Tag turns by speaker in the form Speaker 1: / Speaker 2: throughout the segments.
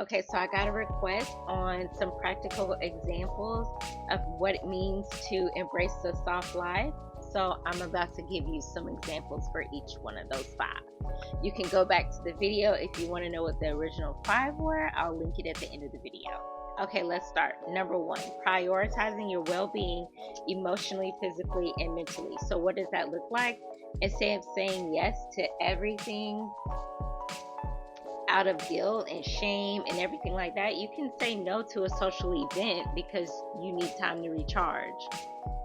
Speaker 1: Okay, so I got a request on some practical examples of what it means to embrace the soft life. So I'm about to give you some examples for each one of those five. You can go back to the video if you want to know what the original five were. I'll link it at the end of the video. Okay, let's start. Number one, prioritizing your well being emotionally, physically, and mentally. So, what does that look like? Instead of saying yes to everything out of guilt and shame and everything like that, you can say no to a social event because you need time to recharge.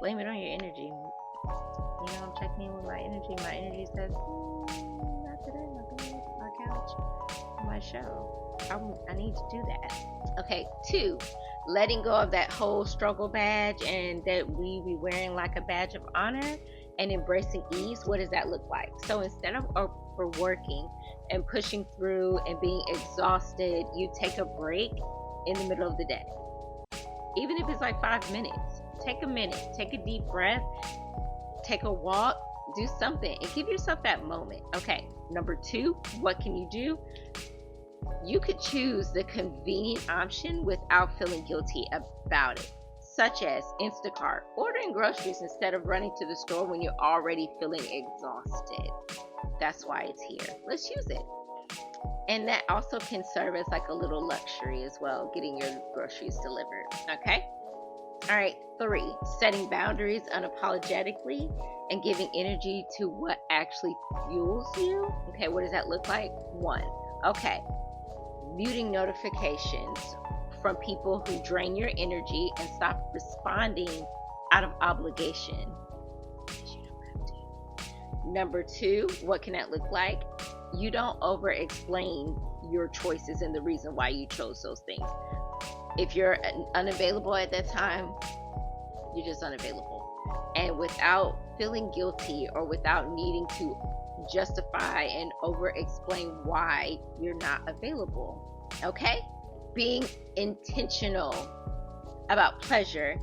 Speaker 1: Blame it on your energy. You know, I'm checking in with my energy. My energy says, not today, my bed, my couch, my show. I need to do that. Okay, two, letting go of that whole struggle badge and that we be wearing like a badge of honor and embracing ease. What does that look like? So instead of overworking and pushing through and being exhausted, you take a break in the middle of the day. Even if it's like 5 minutes, take a minute, take a deep breath, take a walk, do something, and give yourself that moment. Okay, number two, what can you do? You could choose the convenient option without feeling guilty about it, such as Instacart, ordering groceries instead of running to the store when you're already feeling exhausted. That's why it's here. Let's use it. And that also can serve as like a little luxury as well, getting your groceries delivered. Okay? All right, three, setting boundaries unapologetically and giving energy to what actually fuels you. Okay, what does that look like? One, okay, muting notifications from people who drain your energy and stop responding out of obligation. Number two, what can that look like? You don't over explain your choices and the reason why you chose those things. If you're unavailable at that time, you're just unavailable. And without feeling guilty or without needing to justify and over explain why you're not available. Okay? Being intentional about pleasure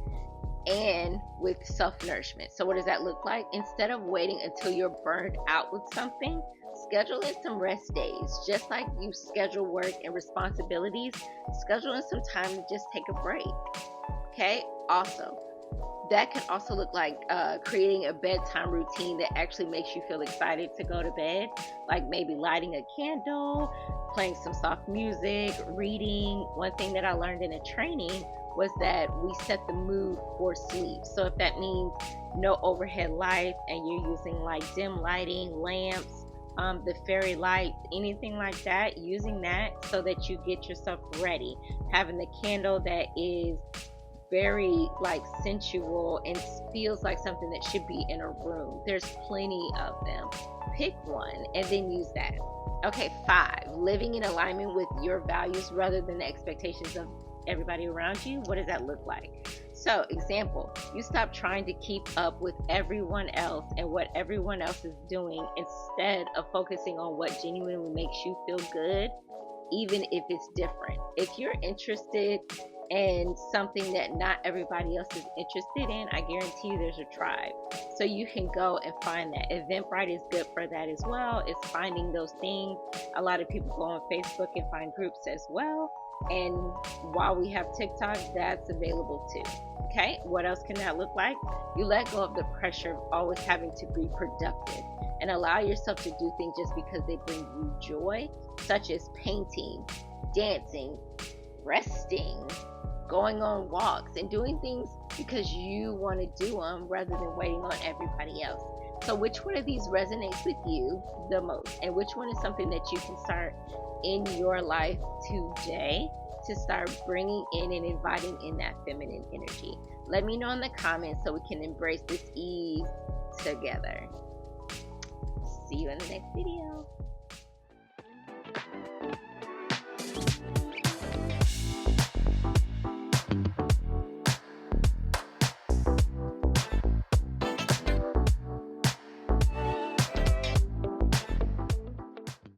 Speaker 1: and with self-nourishment. So what does that look like? Instead of waiting until you're burned out with something, schedule in some rest days. Just like you schedule work and responsibilities, schedule in some time to just take a break. Okay? Also, that can also look like creating a bedtime routine that actually makes you feel excited to go to bed, like maybe lighting a candle, playing some soft music, reading. One thing that I learned in a training was that we set the mood for sleep. So if that means no overhead lights and you're using like dim lighting, lamps, the fairy light, anything like that, using that so that you get yourself ready. Having the candle that is very like sensual and feels like something that should be in a room. There's plenty of them. Pick one and then use that. Okay, five, living in alignment with your values rather than the expectations of everybody around you. What does that look like? So, example, you stop trying to keep up with everyone else and what everyone else is doing instead of focusing on what genuinely makes you feel good, even if it's different. If you're interested in something that not everybody else is interested in, I guarantee you there's a tribe. So you can go and find that. Eventbrite is good for that as well. It's finding those things. A lot of people go on Facebook and find groups as well. And while we have TikTok, that's available too. Okay, what else can that look like? You let go of the pressure of always having to be productive and allow yourself to do things just because they bring you joy, such as painting, dancing, resting, going on walks, and doing things because you want to do them rather than waiting on everybody else. So which one of these resonates with you the most? And which one is something that you can start in your life today to start bringing in and inviting in that feminine energy? Let me know in the comments so we can embrace this ease together. See you in the next video.